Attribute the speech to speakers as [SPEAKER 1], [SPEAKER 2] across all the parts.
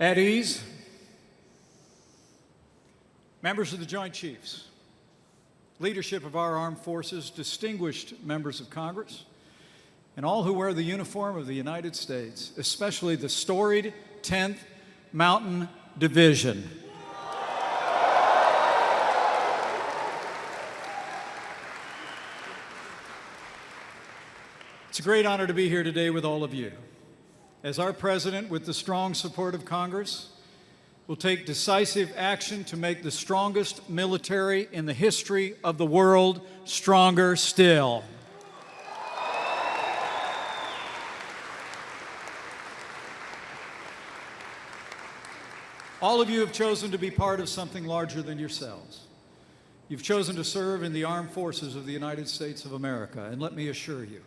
[SPEAKER 1] At ease, members of the Joint Chiefs, leadership of our armed forces, distinguished members of Congress, and all who wear the uniform of the United States, especially the storied 10th Mountain Division. It's a great honor to be here today with all of you. As our President, with the strong support of Congress, will take decisive action to make the strongest military in the history of the world stronger still. All of you have chosen to be part of something larger than yourselves. You've chosen to serve in the armed forces of the United States of America, and let me assure you,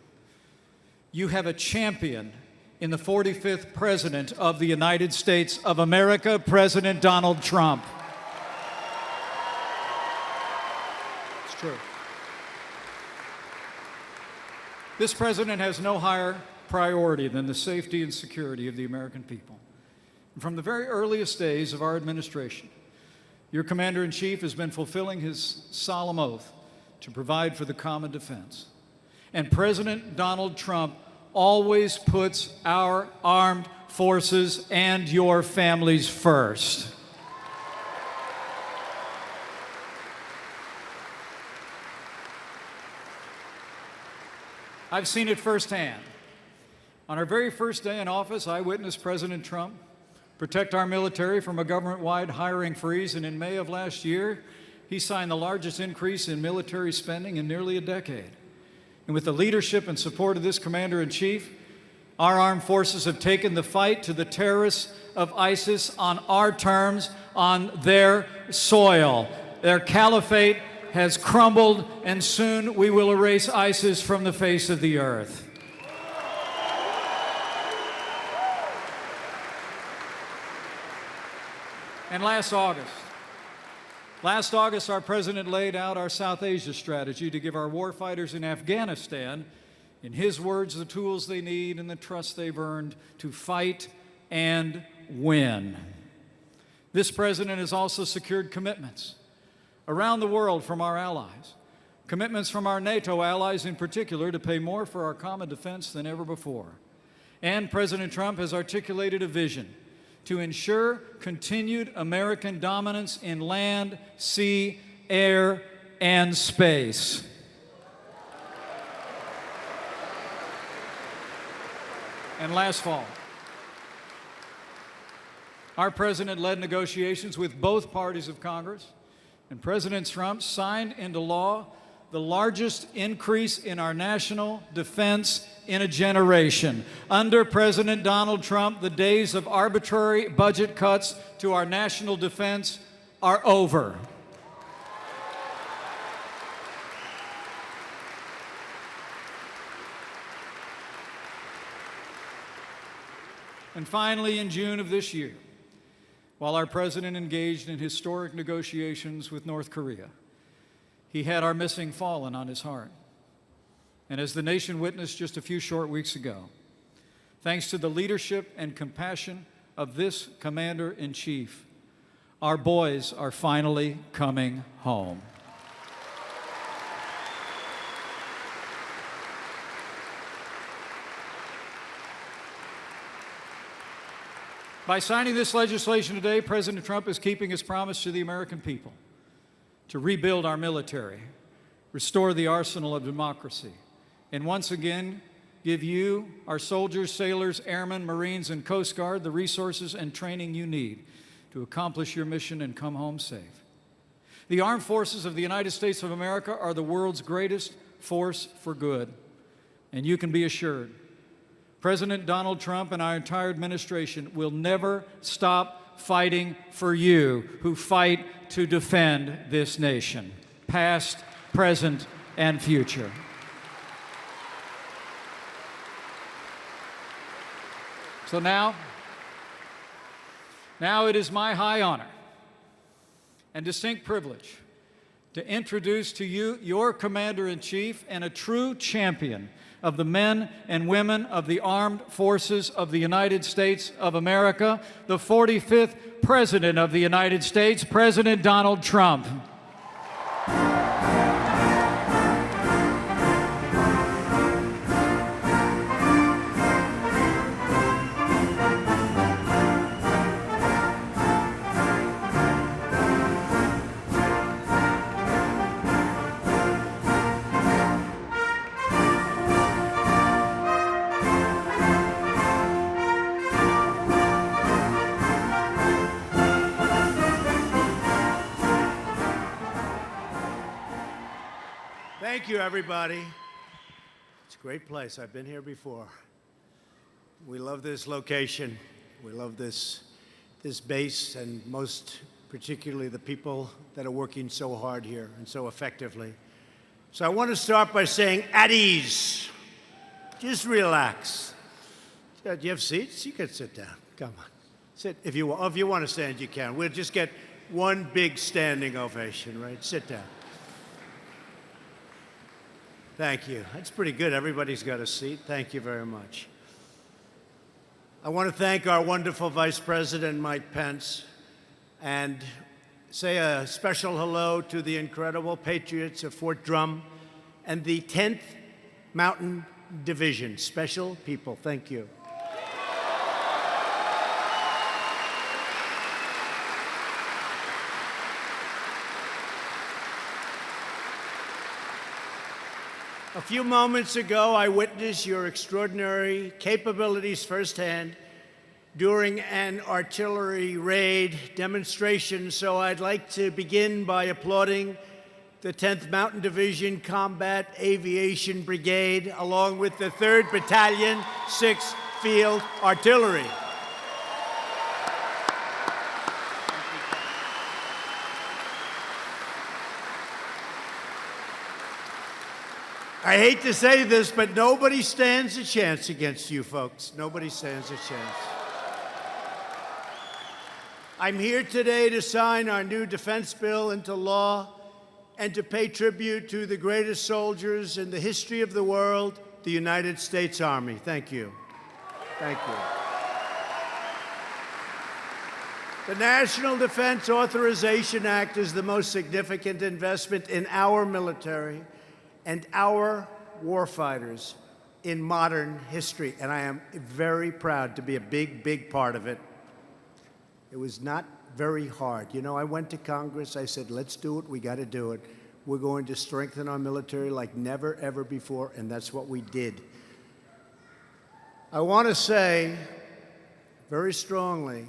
[SPEAKER 1] you have a champion in the 45th President of the United States of America, President Donald Trump. It's true. This president has no higher priority than the safety and security of the American people. And from the very earliest days of our administration, your Commander-in-Chief has been fulfilling his solemn oath to provide for the common defense. And President Donald Trump always puts our armed forces and your families first. I've seen it firsthand. On our very first day in office, I witnessed President Trump protect our military from a government-wide hiring freeze, and in May of last year, he signed the largest increase in military spending in nearly a decade. And with the leadership and support of this Commander-in-Chief, our armed forces have taken the fight to the terrorists of ISIS on our terms, on their soil. Their caliphate has crumbled, and soon we will erase ISIS from the face of the earth. And last August, our President laid out our South Asia strategy to give our warfighters in Afghanistan, in his words, the tools they need and the trust they've earned to fight and win. This President has also secured commitments around the world from our allies, commitments from our NATO allies in particular to pay more for our common defense than ever before. And President Trump has articulated a vision to ensure continued American dominance in land, sea, air, and space. And last fall, our President led negotiations with both parties of Congress, and President Trump signed into law the largest increase in our national defense in a generation. Under President Donald Trump, the days of arbitrary budget cuts to our national defense are over. And finally, in June of this year, while our President engaged in historic negotiations with North Korea, he had our missing fallen on his heart. And as the nation witnessed just a few short weeks ago, thanks to the leadership and compassion of this Commander-in-Chief, our boys are finally coming home. By signing this legislation today, President Trump is keeping his promise to the American people to rebuild our military, restore the arsenal of democracy, and once again give you, our soldiers, sailors, airmen, Marines, and Coast Guard the resources and training you need to accomplish your mission and come home safe. The armed forces of the United States of America are the world's greatest force for good, and you can be assured President Donald Trump and our entire administration will never stop fighting for you who fight to defend this nation, past, present, and future. So now it is my high honor and distinct privilege to introduce to you your Commander-in-Chief and a true champion of the men and women of the Armed Forces of the United States of America, the 45th President of the United States, President Donald Trump.
[SPEAKER 2] Thank you, everybody. It's a great place. I've been here before. We love this location. We love this base, and most particularly the people that are working so hard here and so effectively. So I want to start by saying, at ease. Just relax. Do you have seats? You can sit down. Come on. Sit. If you want to stand, you can. We'll just get one big standing ovation, right? Sit down. Thank you. That's pretty good. Everybody's got a seat. Thank you very much. I want to thank our wonderful Vice President, Mike Pence, and say a special hello to the incredible patriots of Fort Drum and the 10th Mountain Division. Special people. Thank you. A few moments ago, I witnessed your extraordinary capabilities firsthand during an artillery raid demonstration, so I'd like to begin by applauding the 10th Mountain Division Combat Aviation Brigade, along with the 3rd Battalion, 6th Field Artillery. I hate to say this, but nobody stands a chance against you folks. Nobody stands a chance. I'm here today to sign our new defense bill into law and to pay tribute to the greatest soldiers in the history of the world, the United States Army. Thank you. Thank you. The National Defense Authorization Act is the most significant investment in our military and our warfighters in modern history, and I am very proud to be a big, big part of it. It was not very hard. You know, I went to Congress, I said, let's do it, we got to do it. We're going to strengthen our military like never, ever before, and that's what we did. I want to say very strongly,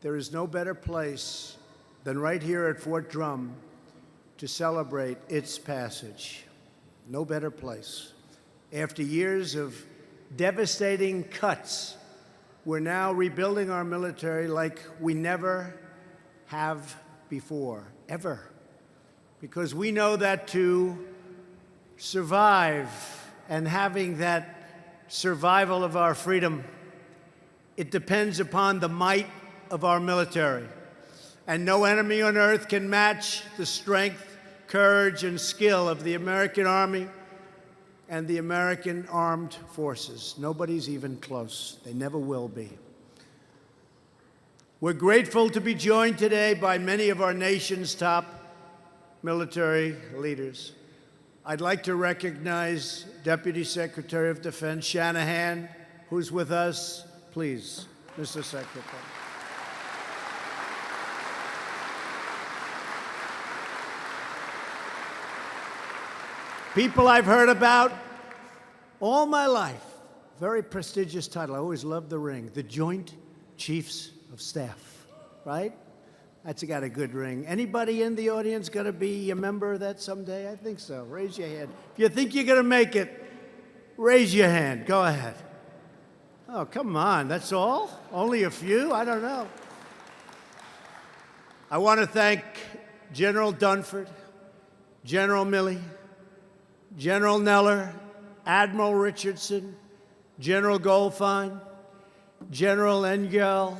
[SPEAKER 2] there is no better place than right here at Fort Drum to celebrate its passage. No better place. After years of devastating cuts, we're now rebuilding our military like we never have before, ever. Because we know that to survive and having that survival of our freedom, it depends upon the might of our military. And no enemy on earth can match the strength, courage, and skill of the American Army and the American Armed Forces. Nobody's even close. They never will be. We're grateful to be joined today by many of our nation's top military leaders. I'd like to recognize Deputy Secretary of Defense Shanahan, who's with us. Please, Mr. Secretary. People I've heard about all my life. Very prestigious title. I always loved the ring. The Joint Chiefs of Staff, right? That's got a good ring. Anybody in the audience going to be a member of that someday? I think so. Raise your hand. If you think you're going to make it, raise your hand. Go ahead. Oh, come on. That's all? Only a few? I don't know. I want to thank General Dunford, General Milley, General Neller, Admiral Richardson, General Goldfein, General Engel,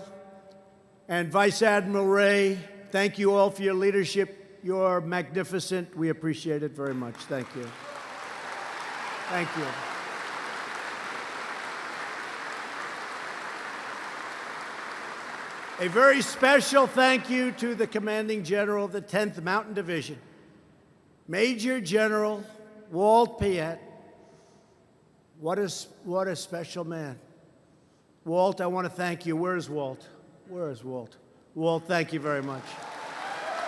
[SPEAKER 2] and Vice Admiral Ray. Thank you all for your leadership. You're magnificent. We appreciate it very much. Thank you. Thank you. A very special thank you to the Commanding General of the 10th Mountain Division, Major General Walt Piet. What a special man. Walt, I want to thank you. Where's Walt? Where is Walt? Walt, thank you very much.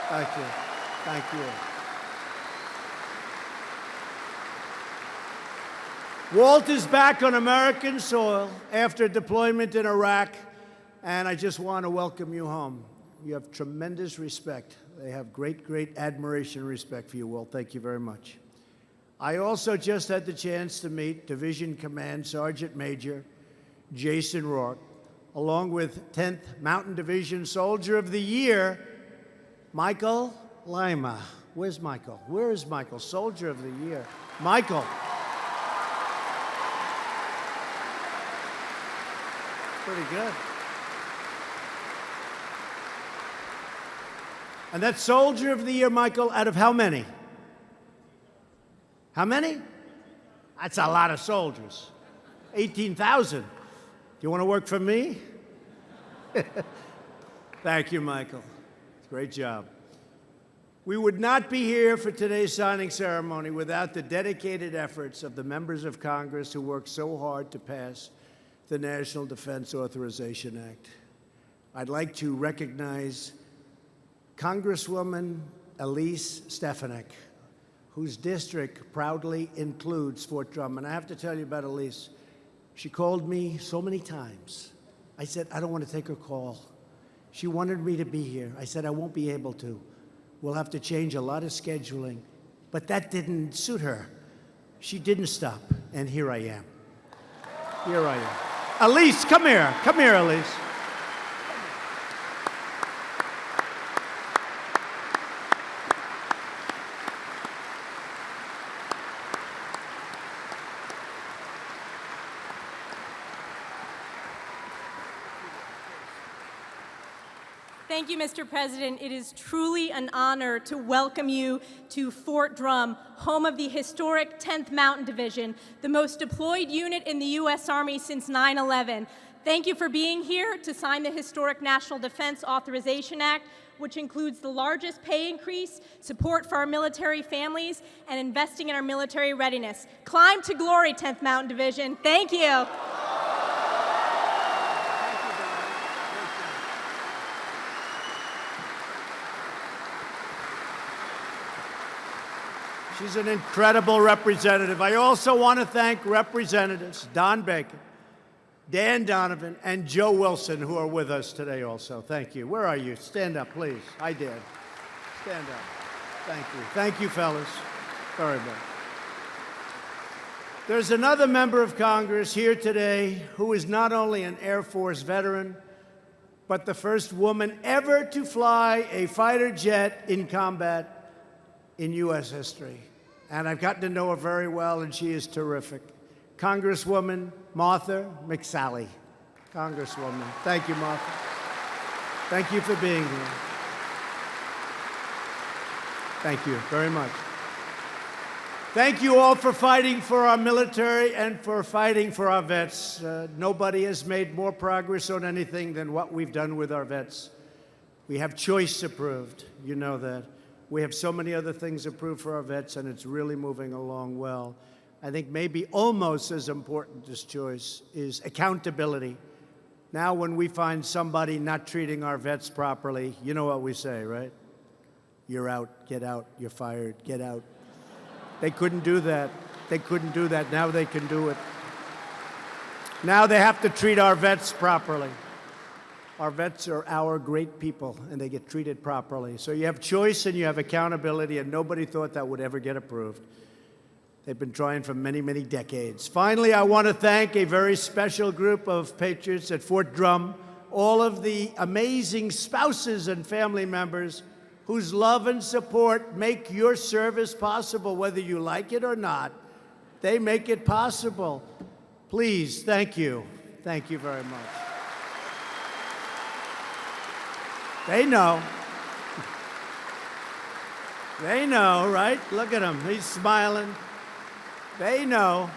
[SPEAKER 2] Thank you. Thank you. Walt is back on American soil after deployment in Iraq, and I just want to welcome you home. You have tremendous respect. They have great, great admiration and respect for you, Walt. Thank you very much. I also just had the chance to meet Division Command Sergeant Major Jason Rourke, along with 10th Mountain Division Soldier of the Year, Michael Lima. Where's Michael? Where is Michael? Soldier of the Year. Michael. Pretty good. And that's Soldier of the Year, Michael, out of how many? How many? That's a lot of soldiers. 18,000. Do you want to work for me? Thank you, Michael. Great job. We would not be here for today's signing ceremony without the dedicated efforts of the members of Congress who worked so hard to pass the National Defense Authorization Act. I'd like to recognize Congresswoman Elise Stefanik, whose district proudly includes Fort Drum. And I have to tell you about Elise. She called me so many times. I said, I don't want to take her call. She wanted me to be here. I said, I won't be able to. We'll have to change a lot of scheduling. But that didn't suit her. She didn't stop, and here I am. Here I am. Elise, come here. Come here, Elise.
[SPEAKER 3] Thank you, Mr. President. It is truly an honor to welcome you to Fort Drum, home of the historic 10th Mountain Division, the most deployed unit in the U.S. Army since 9/11. Thank you for being here to sign the historic National Defense Authorization Act, which includes the largest pay increase, support for our military families, and investing in our military readiness. Climb to glory, 10th Mountain Division. Thank you.
[SPEAKER 2] She's an incredible representative. I also want to thank Representatives Don Bacon, Dan Donovan, and Joe Wilson, who are with us today also. Thank you. Where are you? Stand up, please. I did. Stand up. Thank you. Thank you, fellas, very much. There's another member of Congress here today who is not only an Air Force veteran, but the first woman ever to fly a fighter jet in combat in U.S. history. And I've gotten to know her very well, and she is terrific. Congresswoman Martha McSally. Congresswoman. Thank you, Martha. Thank you for being here. Thank you very much. Thank you all for fighting for our military and for fighting for our vets. Nobody has made more progress on anything than what we've done with our vets. We have choice approved. You know that. We have so many other things approved for our vets, and it's really moving along well. I think maybe almost as important as choice is accountability. Now, when we find somebody not treating our vets properly, you know what we say, right? You're out, get out, you're fired, get out. They couldn't do that. They couldn't do that. Now they can do it. Now they have to treat our vets properly. Our vets are our great people, and they get treated properly. So you have choice and you have accountability, and nobody thought that would ever get approved. They've been trying for many, many decades. Finally, I want to thank a very special group of patriots at Fort Drum, all of the amazing spouses and family members whose love and support make your service possible, whether you like it or not. They make it possible. Please, thank you. Thank you very much. They know. They know, right? Look at him. He's smiling. They know.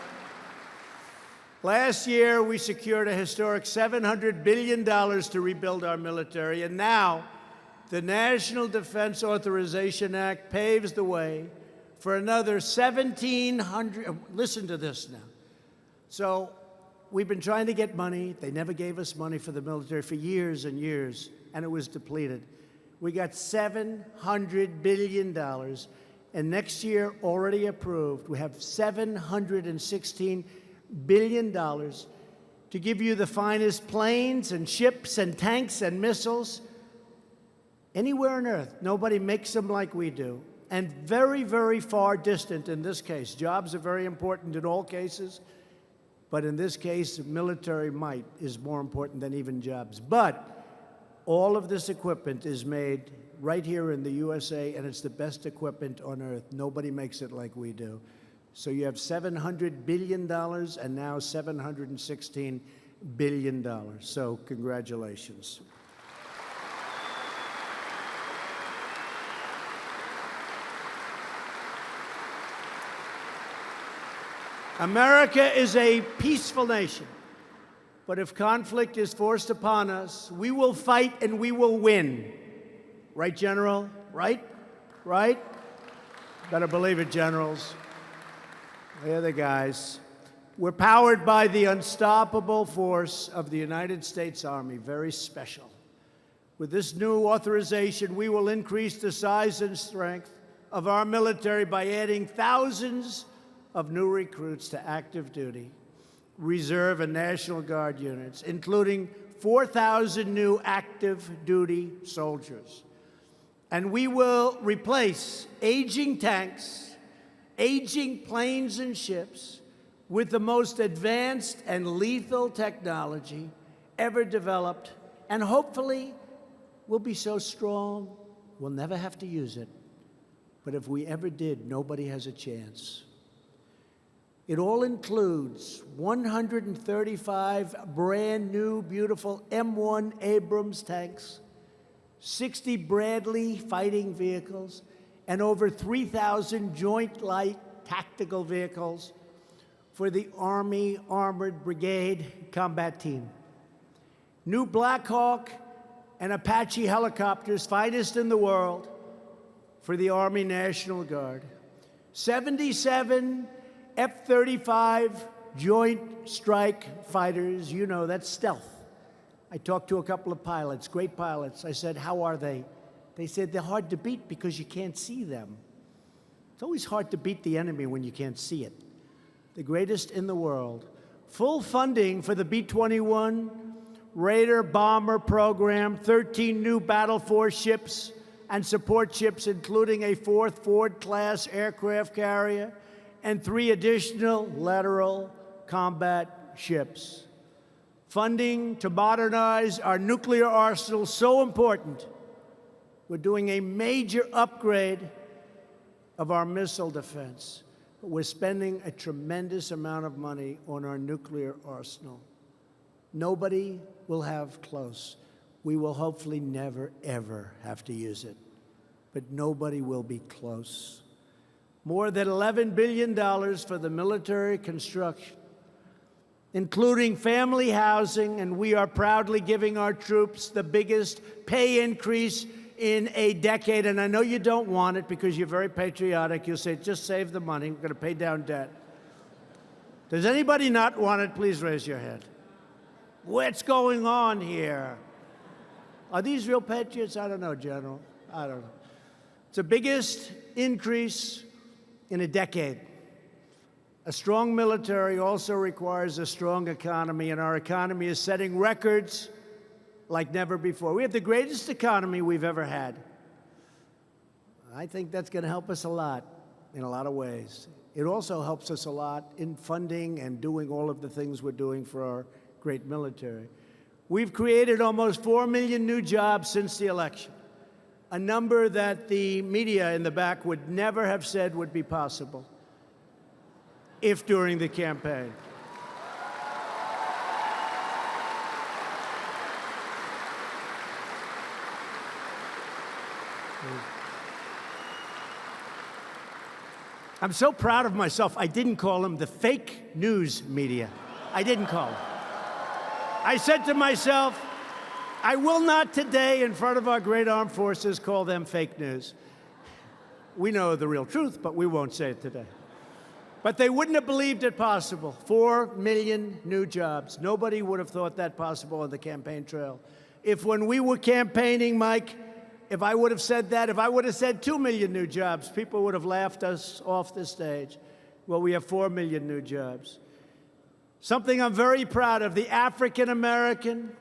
[SPEAKER 2] Last year, we secured a historic $700 billion to rebuild our military, and now the National Defense Authorization Act paves the way for another 1,700. Listen to this now. So we've been trying to get money. They never gave us money for the military for years and years, and it was depleted. We got $700 billion, and next year, already approved, we have $716 billion to give you the finest planes and ships and tanks and missiles anywhere on earth. Nobody makes them like we do. And very, very far distant in this case. Jobs are very important in all cases, but in this case, military might is more important than even jobs. But all of this equipment is made right here in the USA, and it's the best equipment on earth. Nobody makes it like we do. So you have $700 billion and now $716 billion. So congratulations. America is a peaceful nation, but if conflict is forced upon us, we will fight and we will win. Right, General? Right? Right? Better believe it, generals. They're the guys. We're powered by the unstoppable force of the United States Army, very special. With this new authorization, we will increase the size and strength of our military by adding thousands of new recruits to active duty, reserve, and National Guard units, including 4,000 new active duty soldiers. And we will replace aging tanks, aging planes and ships with the most advanced and lethal technology ever developed, and hopefully we'll be so strong we'll never have to use it. But if we ever did, nobody has a chance. It all includes 135 brand new, beautiful M1 Abrams tanks, 60 Bradley fighting vehicles, and over 3,000 Joint Light Tactical Vehicles for the Army Armored Brigade Combat Team. New Black Hawk and Apache helicopters, finest in the world, for the Army National Guard. 77 F-35 Joint Strike Fighters. You know, that's stealth. I talked to a couple of pilots, great pilots. I said, how are they? They said, they're hard to beat because you can't see them. It's always hard to beat the enemy when you can't see it. The greatest in the world. Full funding for the B-21 Raider bomber program, 13 new Battle Force ships and support ships, including a 4th Ford-class aircraft carrier, and 3 additional lateral combat ships. Funding to modernize our nuclear arsenal, so important. We're doing a major upgrade of our missile defense. But we're spending a tremendous amount of money on our nuclear arsenal. Nobody will have close. We will hopefully never, ever have to use it. But nobody will be close. More than $11 billion for the military construction, including family housing, and we are proudly giving our troops the biggest pay increase in a decade. And I know you don't want it because you're very patriotic. You'll say, just save the money. We're going to pay down debt. Does anybody not want it? Please raise your hand. What's going on here? Are these real patriots? I don't know, General. I don't know. It's the biggest increase in a decade. A strong military also requires a strong economy, and our economy is setting records like never before. We have the greatest economy we've ever had. I think that's going to help us a lot in a lot of ways. It also helps us a lot in funding and doing all of the things we're doing for our great military. We've created almost 4 million new jobs since the election, a number that the media in the back would never have said would be possible if during the campaign. I'm so proud of myself, I didn't call them the fake news media. I didn't call them. I said to myself, I will not today, in front of our great armed forces, call them fake news. We know the real truth, but we won't say it today. But they wouldn't have believed it possible. 4 million new jobs. Nobody would have thought that possible on the campaign trail. If when we were campaigning, Mike, if I would have said that, if I would have said 2 million new jobs, people would have laughed us off the stage. Well, we have 4 million new jobs. Something I'm very proud of, the African American,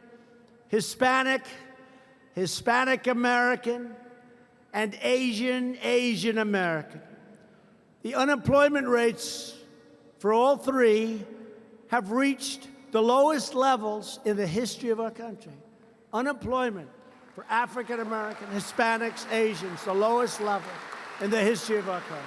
[SPEAKER 2] Hispanic American, and Asian American. The unemployment rates for all three have reached the lowest levels in the history of our country. Unemployment for African American, Hispanics, Asians, the lowest level in the history of our country.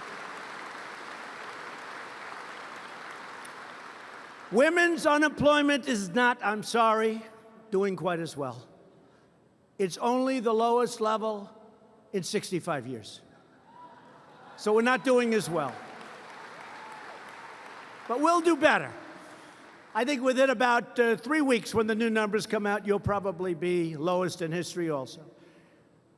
[SPEAKER 2] Women's unemployment is not, I'm sorry, doing quite as well. It's only the lowest level in 65 years. So we're not doing as well. But we'll do better. I think within about 3 weeks, when the new numbers come out, you'll probably be lowest in history also.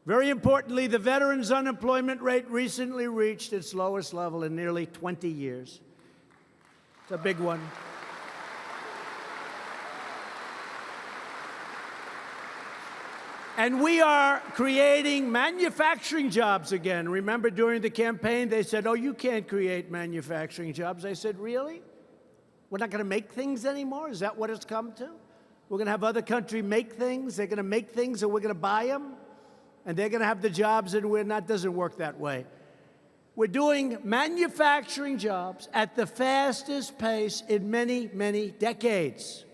[SPEAKER 2] Very importantly, the veterans' unemployment rate recently reached its lowest level in nearly 20 years. It's a big one. And we are creating manufacturing jobs again. Remember, during the campaign, they said, oh, you can't create manufacturing jobs. I said, really? We're not going to make things anymore? Is that what it's come to? We're going to have other countries make things? They're going to make things and we're going to buy them? And they're going to have the jobs and we're not? Doesn't work that way. We're doing manufacturing jobs at the fastest pace in many, many decades.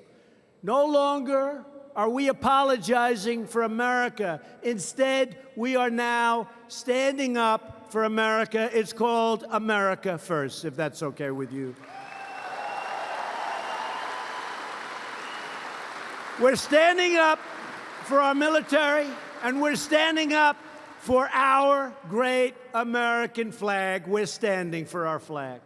[SPEAKER 2] No longer are we apologizing for America. Instead, we are now standing up for America. It's called America First, if that's okay with you. We're standing up for our military, and we're standing up for our great American flag. We're standing for our flag.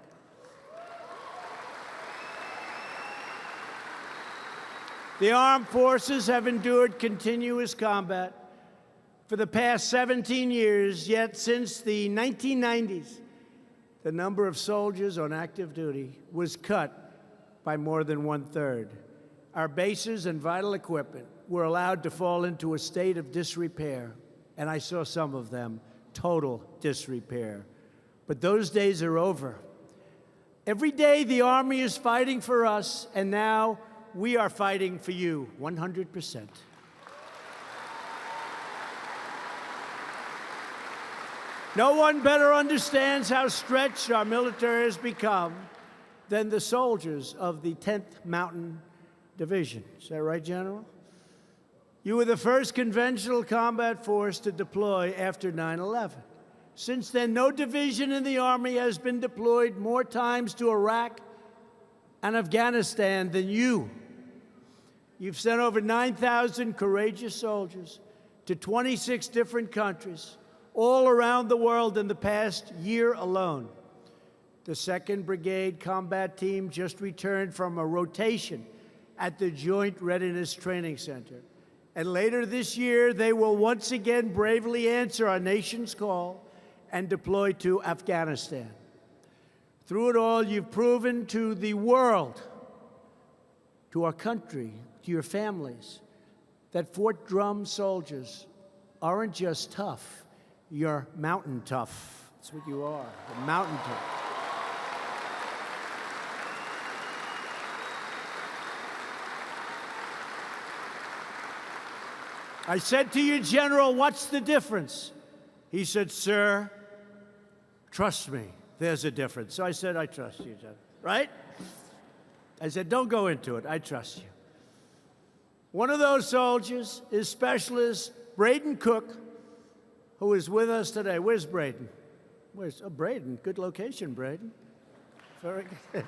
[SPEAKER 2] The armed forces have endured continuous combat for the past 17 years, yet since the 1990s, the number of soldiers on active duty was cut by more than 1/3. Our bases and vital equipment were allowed to fall into a state of disrepair, and I saw some of them, total disrepair. But those days are over. Every day the Army is fighting for us, and now we are fighting for you, 100%. No one better understands how stretched our military has become than the soldiers of the 10th Mountain Division. Is that right, General? You were the first conventional combat force to deploy after 9/11. Since then, no division in the Army has been deployed more times to Iraq and Afghanistan than you. You've sent over 9,000 courageous soldiers to 26 different countries, all around the world in the past year alone. The 2nd Brigade Combat Team just returned from a rotation at the Joint Readiness Training Center. And later this year, they will once again bravely answer our nation's call and deploy to Afghanistan. Through it all, you've proven to the world, to our country, to your families, that Fort Drum soldiers aren't just tough, you're mountain tough. That's what you are, you're mountain tough. I said to you, General, what's the difference? He said, sir, trust me, there's a difference. So I said, I trust you, General, right? I said, don't go into it, I trust you. One of those soldiers is Specialist Braden Cook, who is with us today. Where's Braden? Braden, good location, Braden. Very good.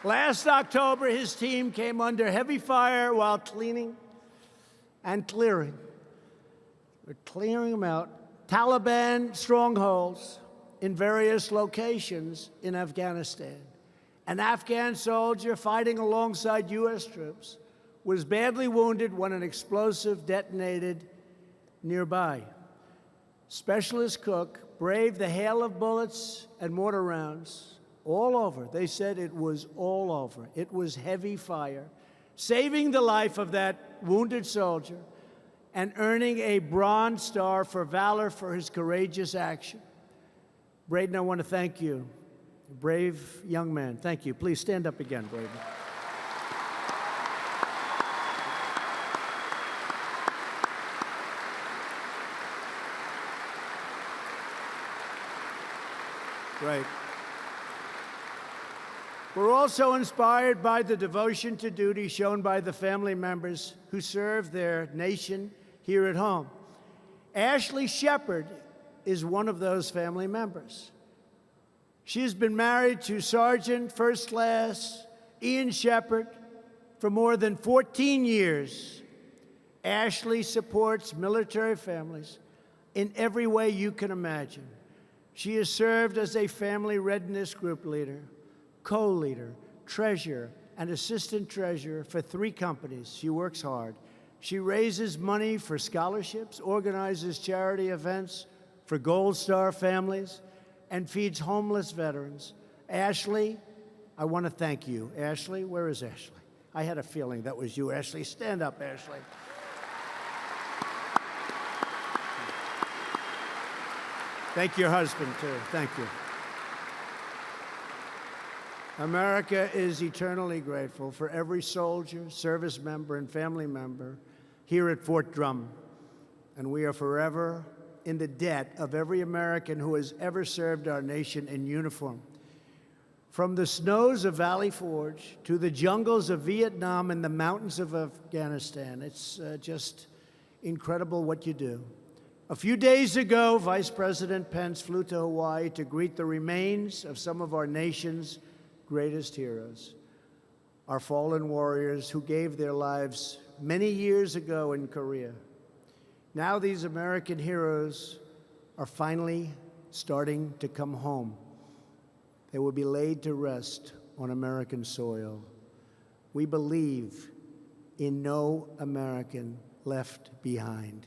[SPEAKER 2] Last October, his team came under heavy fire while cleaning and clearing. We're clearing them out. Taliban strongholds in various locations in Afghanistan. An Afghan soldier fighting alongside U.S. troops was badly wounded when an explosive detonated nearby. Specialist Cook braved the hail of bullets and mortar rounds all over. They said it was all over. It was heavy fire, saving the life of that wounded soldier and earning a Bronze Star for valor for his courageous action. Braden, I want to thank you. Brave young man. Thank you. Please stand up again, Braden. Right. We're also inspired by the devotion to duty shown by the family members who serve their nation here at home. Ashley Shepard is one of those family members. She's been married to Sergeant First Class Ian Shepard for more than 14 years. Ashley supports military families in every way you can imagine. She has served as a family readiness group leader, co-leader, treasurer, and assistant treasurer for 3 companies. She works hard. She raises money for scholarships, organizes charity events for Gold Star families, and feeds homeless veterans. Ashley, I want to thank you. Ashley, where is Ashley? I had a feeling that was you, Ashley. Stand up, Ashley. Thank your husband, too. Thank you. America is eternally grateful for every soldier, service member, and family member here at Fort Drum. And we are forever in the debt of every American who has ever served our nation in uniform. From the snows of Valley Forge to the jungles of Vietnam and the mountains of Afghanistan, it's just incredible what you do. A few days ago, Vice President Pence flew to Hawaii to greet the remains of some of our nation's greatest heroes, our fallen warriors who gave their lives many years ago in Korea. Now these American heroes are finally starting to come home. They will be laid to rest on American soil. We believe in no American left behind.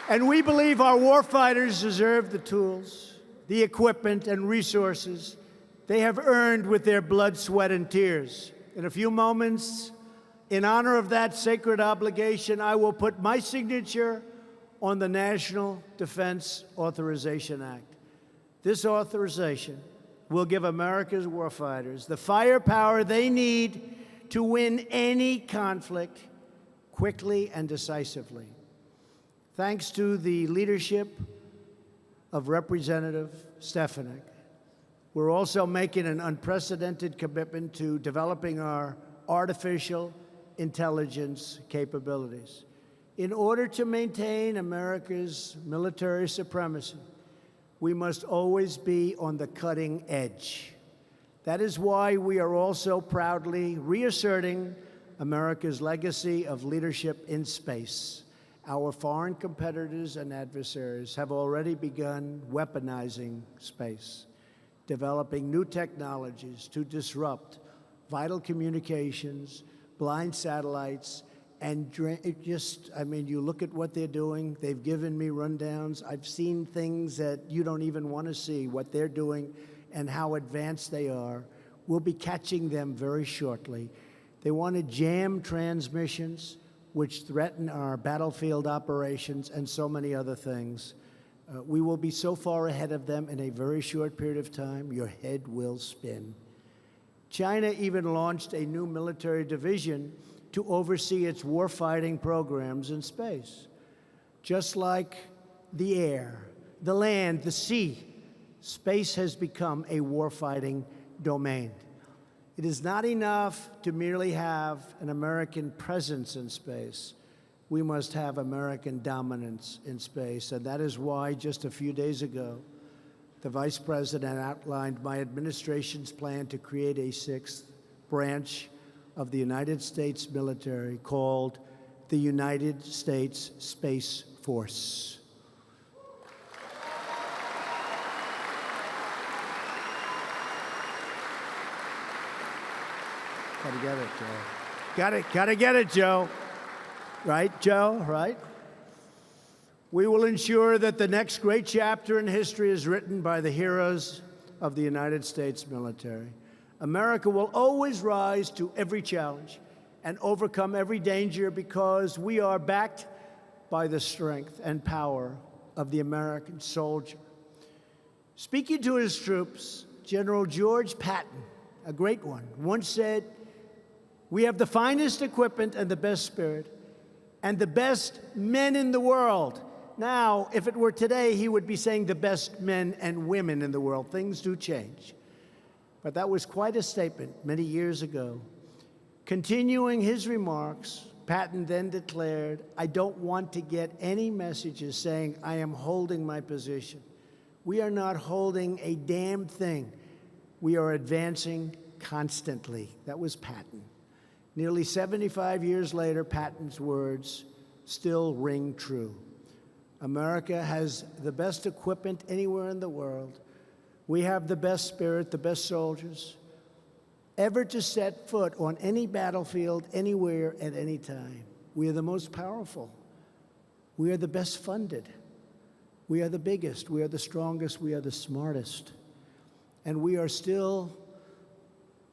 [SPEAKER 2] And we believe our warfighters deserve the tools, the equipment, and resources they have earned with their blood, sweat, and tears. In a few moments, in honor of that sacred obligation, I will put my signature on the National Defense Authorization Act. This authorization will give America's warfighters the firepower they need to win any conflict quickly and decisively. Thanks to the leadership of Representative Stefanik, we're also making an unprecedented commitment to developing our artificial intelligence capabilities. In order to maintain America's military supremacy, we must always be on the cutting edge. That is why we are also proudly reasserting America's legacy of leadership in space. Our foreign competitors and adversaries have already begun weaponizing space, developing new technologies to disrupt vital communications, blind satellites, and you look at what they're doing. They've given me rundowns. I've seen things that you don't even want to see, what they're doing and how advanced they are. We'll be catching them very shortly. They want to jam transmissions, which threaten our battlefield operations and so many other things. We will be so far ahead of them in a very short period of time, your head will spin. China even launched a new military division to oversee its warfighting programs in space. Just like the air, the land, the sea, space has become a warfighting domain. It is not enough to merely have an American presence in space. We must have American dominance in space, and that is why just a few days ago, the Vice President outlined my administration's plan to create a 6th branch of the United States military called the United States Space Force. Gotta get it, Joe. Gotta get it, Joe. Right, Joe? Right? We will ensure that the next great chapter in history is written by the heroes of the United States military. America will always rise to every challenge and overcome every danger because we are backed by the strength and power of the American soldier. Speaking to his troops, General George Patton, a great one, once said, "We have the finest equipment and the best spirit and the best men in the world." Now, if it were today, he would be saying the best men and women in the world. Things do change. But that was quite a statement many years ago. Continuing his remarks, Patton then declared, "I don't want to get any messages saying I am holding my position. We are not holding a damn thing. We are advancing constantly." That was Patton. Nearly 75 years later, Patton's words still ring true. America has the best equipment anywhere in the world. We have the best spirit, the best soldiers ever to set foot on any battlefield, anywhere, at any time. We are the most powerful. We are the best funded. We are the biggest. We are the strongest. We are the smartest. And we are still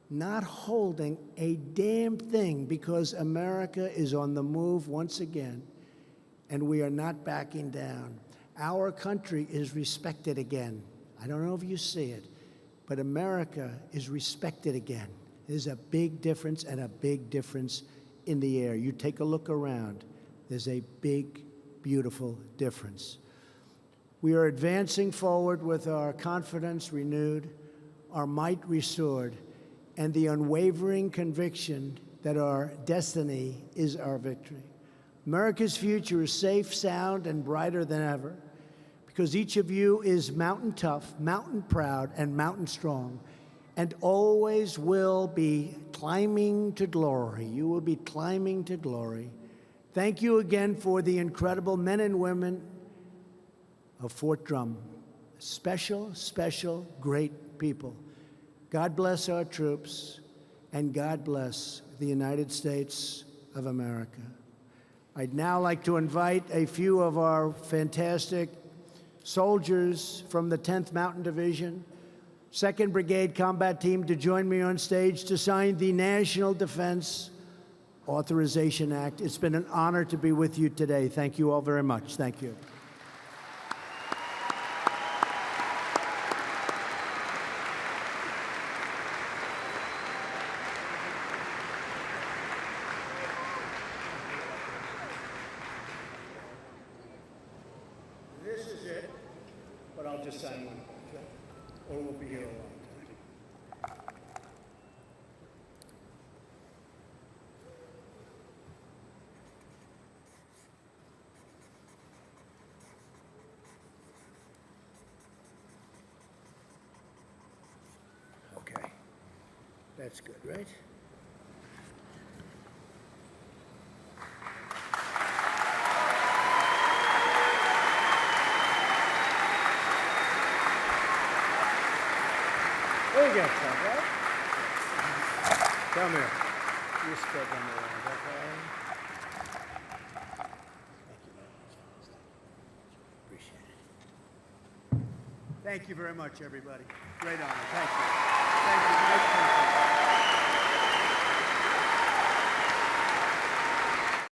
[SPEAKER 2] not holding a damn thing because America is on the move once again, and we are not backing down. Our country is respected again. I don't know if you see it, but America is respected again. There's a big difference, and a big difference in the air. You take a look around. There's a big, beautiful difference. We are advancing forward with our confidence renewed, our might restored, and the unwavering conviction that our destiny is our victory. America's future is safe, sound, and brighter than ever because each of you is mountain tough, mountain proud, and mountain strong, and always will be climbing to glory. You will be climbing to glory. Thank you again for the incredible men and women of Fort Drum. Special, special, great people. God bless our troops, and God bless the United States of America. I'd now like to invite a few of our fantastic soldiers from the 10th Mountain Division, 2nd Brigade Combat Team to join me on stage to sign the National Defense Authorization Act. It's been an honor to be with you today. Thank you all very much. Thank you. This is it, but I'll just sign one, or we'll be here a long time. Okay, that's good, right? There you go, Tom, right? Come here. You spread them around, okay? Thank you very much. Appreciate it. Thank you very much, everybody. Great honor. Thank you. Thank you.